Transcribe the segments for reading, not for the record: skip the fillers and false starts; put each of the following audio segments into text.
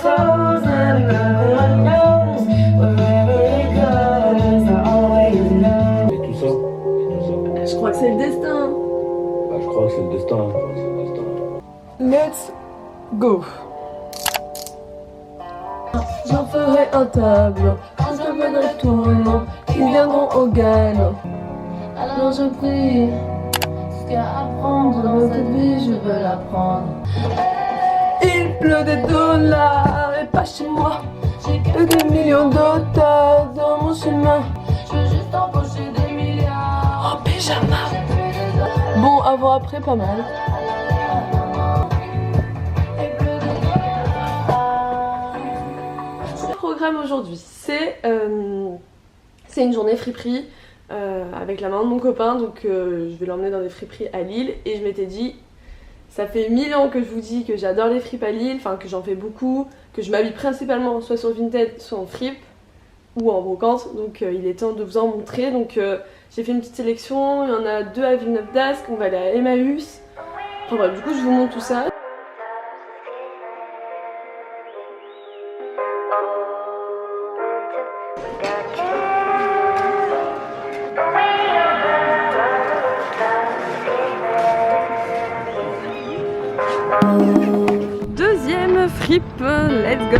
falls and everyone knows wherever it goes, I always know. Et tout ça. Je crois que c'est le destin. Bah, je crois que c'est le destin. Let's go. J'en ferai un tableau, un tableau de tourment, ils viendront au galop. Alors je prie, ce qu'il y a à apprendre dans cette vie, je veux l'apprendre. Il pleut des dollars et pas chez moi. J'ai que des millions d'auteurs dans mon chemin. Je veux juste empocher des milliards en pyjama. Bon, avant après, pas mal. Programme aujourd'hui, c'est une journée friperie avec la maman de mon copain, donc je vais l'emmener dans des friperies à Lille et je m'étais dit, ça fait 1000 ans que je vous dis que j'adore les fripes à Lille, enfin que j'en fais beaucoup, que je m'habille principalement soit sur Vinted, soit en fripe ou en brocante, donc il est temps de vous en montrer. Donc j'ai fait une petite sélection, il y en a 2 à Villeneuve d'Ascq, on va aller à Emmaüs, enfin bref, du coup je vous montre tout ça. Deuxième fripe, let's go.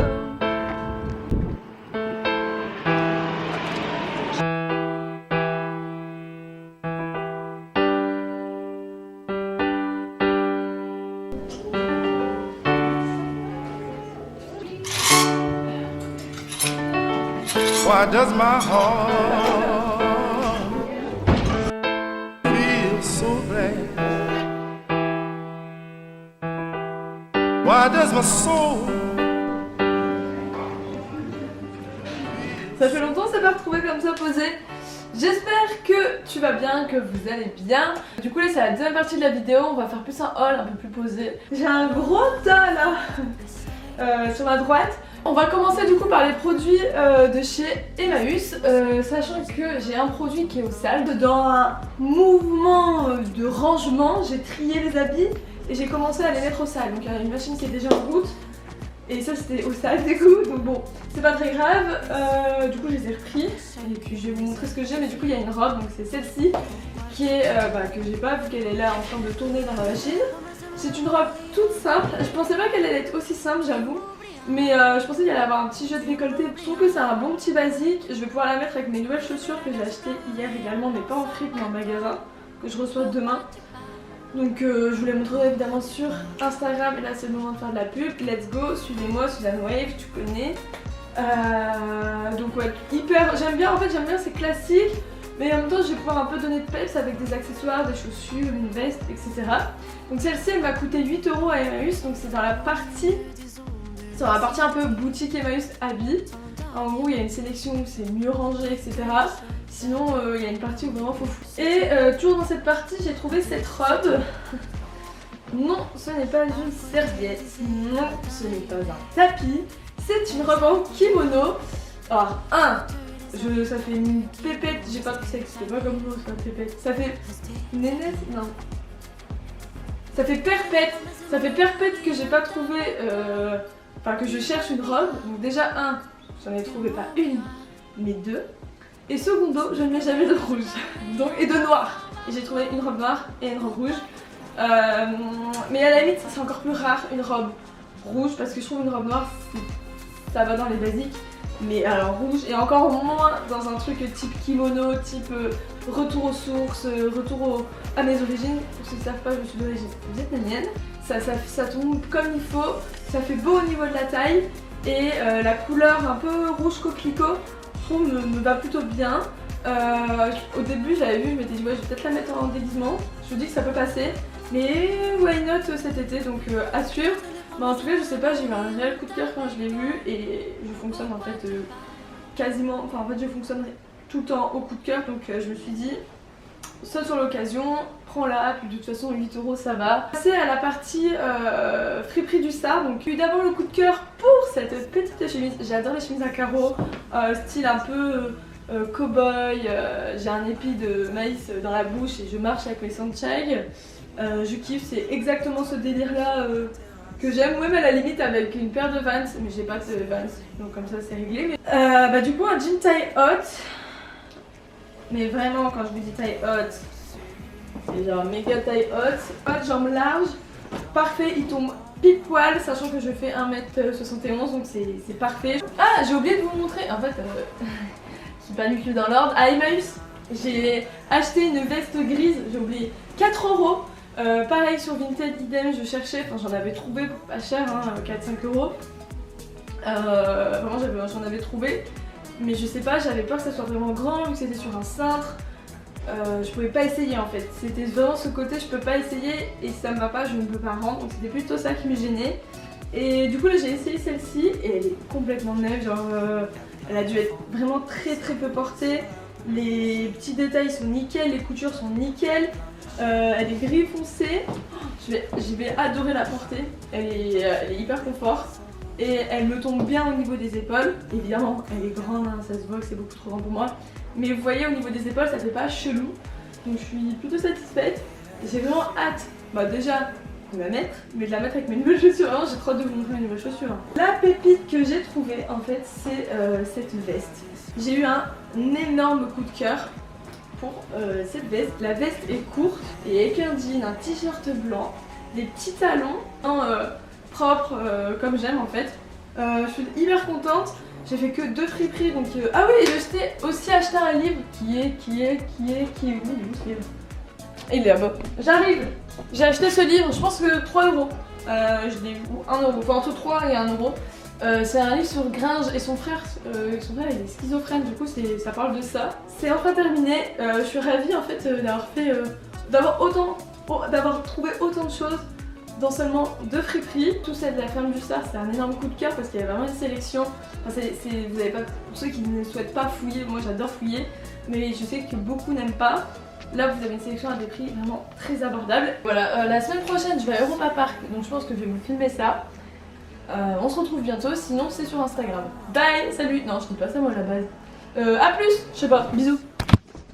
Why does my heart feel so bad? Why does my soul? Ça fait longtemps qu'on s'est pas retrouvés comme ça posé. J'espère que tu vas bien, que vous allez bien. Du coup là c'est la deuxième partie de la vidéo, on va faire plus un haul un peu plus posé. J'ai un gros tas là sur ma droite. On va commencer du coup par les produits de chez Emmaüs, sachant que j'ai un produit qui est au salde. Dans un mouvement de rangement, j'ai trié les habits et j'ai commencé à les mettre au sale. Donc il y a une machine qui est déjà en route et ça c'était au sale du coup, donc bon c'est pas très grave. Du coup je les ai repris et puis je vais vous montrer ce que j'ai, mais du coup il y a une robe, donc c'est celle-ci qui est que j'ai pas vu qu'elle est là en train de tourner dans ma machine. C'est une robe toute simple, je pensais pas qu'elle allait être aussi simple j'avoue. Mais je pensais qu'il allait avoir un petit jeu de décolleté. Je trouve que c'est un bon petit basique. Je vais pouvoir la mettre avec mes nouvelles chaussures que j'ai achetées hier également, mais pas en fripe mais en magasin, que je reçois demain. Donc je vous les montrerai évidemment sur Instagram. Et là c'est le moment de faire de la pub. Let's go, suivez-moi, Suzanne Wave, tu connais. Donc ouais, hyper, j'aime bien, en fait j'aime bien, c'est classique. Mais en même temps je vais pouvoir un peu donner de peps avec des accessoires, des chaussures, une veste, etc. Donc celle-ci elle m'a coûté 8 € à Emmaüs. Donc c'est dans la partie un peu boutique Emmaüs habits. En gros il y a une sélection où c'est mieux rangé, etc. Sinon il y a une partie où vraiment faut foutre. Et toujours dans cette partie j'ai trouvé cette robe. Non, ce n'est pas une serviette. Non, ce n'est pas un tapis. C'est une robe en kimono. Alors ça fait une pépette, j'ai pas de sexe, c'est pas comme moi ça pépette. Ça fait nénette, non. Ça fait perpète que j'ai pas trouvé. Enfin que je cherche une robe, donc déjà j'en ai trouvé pas une, mais 2. Et secondo, je ne mets jamais de rouge, donc, et de noir. Et j'ai trouvé une robe noire et une robe rouge. Mais à la limite c'est encore plus rare une robe rouge, parce que je trouve une robe noire ça va dans les basiques. Mais alors rouge, et encore moins dans un truc type kimono, type retour aux sources, à mes origines. Pour ceux qui ne savent pas, je suis d'origine vietnamienne. Ça tombe comme il faut, ça fait beau au niveau de la taille. Et la couleur un peu rouge coquelicot, je trouve me va plutôt bien. Au début j'avais vu, je m'étais dit ouais je vais peut-être la mettre en déguisement. Je me dis que ça peut passer. Mais why not cet été, donc à suivre. Mais en tout cas je sais pas, j'ai eu un réel coup de cœur quand je l'ai vu. Et je fonctionne en fait quasiment, enfin en fait je fonctionne tout le temps au coup de cœur. Donc je me suis dit, saute sur l'occasion, prends-la, puis de toute façon 8 € ça va. Passer à la partie friperie du Star. Donc j'ai eu d'abord le coup de cœur pour cette petite chemise. J'adore les chemises à carreaux, style un peu cow-boy. J'ai un épi de maïs dans la bouche et je marche avec mes sandchags. Je kiffe, c'est exactement ce délire là que j'aime, même à la limite avec une paire de Vans, mais j'ai pas de Vans, donc comme ça c'est réglé. Mais, du coup un jean taille haute, mais vraiment quand je vous dis taille haute, c'est genre méga taille haute, jambes larges, parfait, il tombe pile poil, sachant que je fais 1m71 donc c'est parfait. Ah, j'ai oublié de vous montrer, en fait, je suis pas non plus dans l'ordre, à Emmaüs, j'ai acheté une veste grise, j'ai oublié, 4 €. Pareil sur Vinted, idem, je cherchais, enfin j'en avais trouvé pas cher, hein, 4-5 €. Vraiment j'en avais trouvé, mais je sais pas, j'avais peur que ça soit vraiment grand vu que c'était sur un cintre. Je pouvais pas essayer en fait, c'était vraiment ce côté je peux pas essayer et ça me va pas, je ne peux pas rendre, donc c'était plutôt ça qui me gênait. Et du coup là j'ai essayé celle-ci et elle est complètement neuve, genre elle a dû être vraiment très peu portée. Les petits détails sont nickel, les coutures sont nickel, elle est gris foncé, je vais adorer la porter, elle est hyper confort. Et elle me tombe bien au niveau des épaules, évidemment elle est grande, hein, ça se voit que c'est beaucoup trop grand pour moi. Mais vous voyez au niveau des épaules ça fait pas chelou, donc je suis plutôt satisfaite. J'ai vraiment hâte, déjà de la mettre, mais de la mettre avec mes nouvelles chaussures, hein, j'ai trop hâte de vous montrer mes nouvelles chaussures. La pépite que j'ai trouvée en fait c'est cette veste. J'ai eu un énorme coup de cœur pour cette veste. La veste est courte et avec un jean, un t-shirt blanc, des petits talons propres comme j'aime en fait. Je suis hyper contente. J'ai fait que 2 friperies donc ah oui, et j'ai aussi acheté un livre qui est où ce livre? Il est là-bas. J'arrive. J'ai acheté ce livre, je pense que 3 €. Je l'ai eu 1 €, enfin entre 3 et 1 €. C'est un livre sur Gringe et son frère il est schizophrène, du coup ça parle de ça. C'est enfin terminé, je suis ravie en fait d'avoir trouvé autant de choses dans seulement 2 friperies. Tout celle de la ferme du Star, c'est un énorme coup de cœur parce qu'il y a vraiment une sélection. Enfin, vous avez pas, pour ceux qui ne souhaitent pas fouiller, moi j'adore fouiller, mais je sais que beaucoup n'aiment pas. Là vous avez une sélection à des prix vraiment très abordables. Voilà, la semaine prochaine je vais à Europa Park, donc je pense que je vais vous filmer ça. On se retrouve bientôt, sinon c'est sur Instagram. Bye, salut. Non, je dis pas ça moi à la base. A plus, je sais pas, bisous.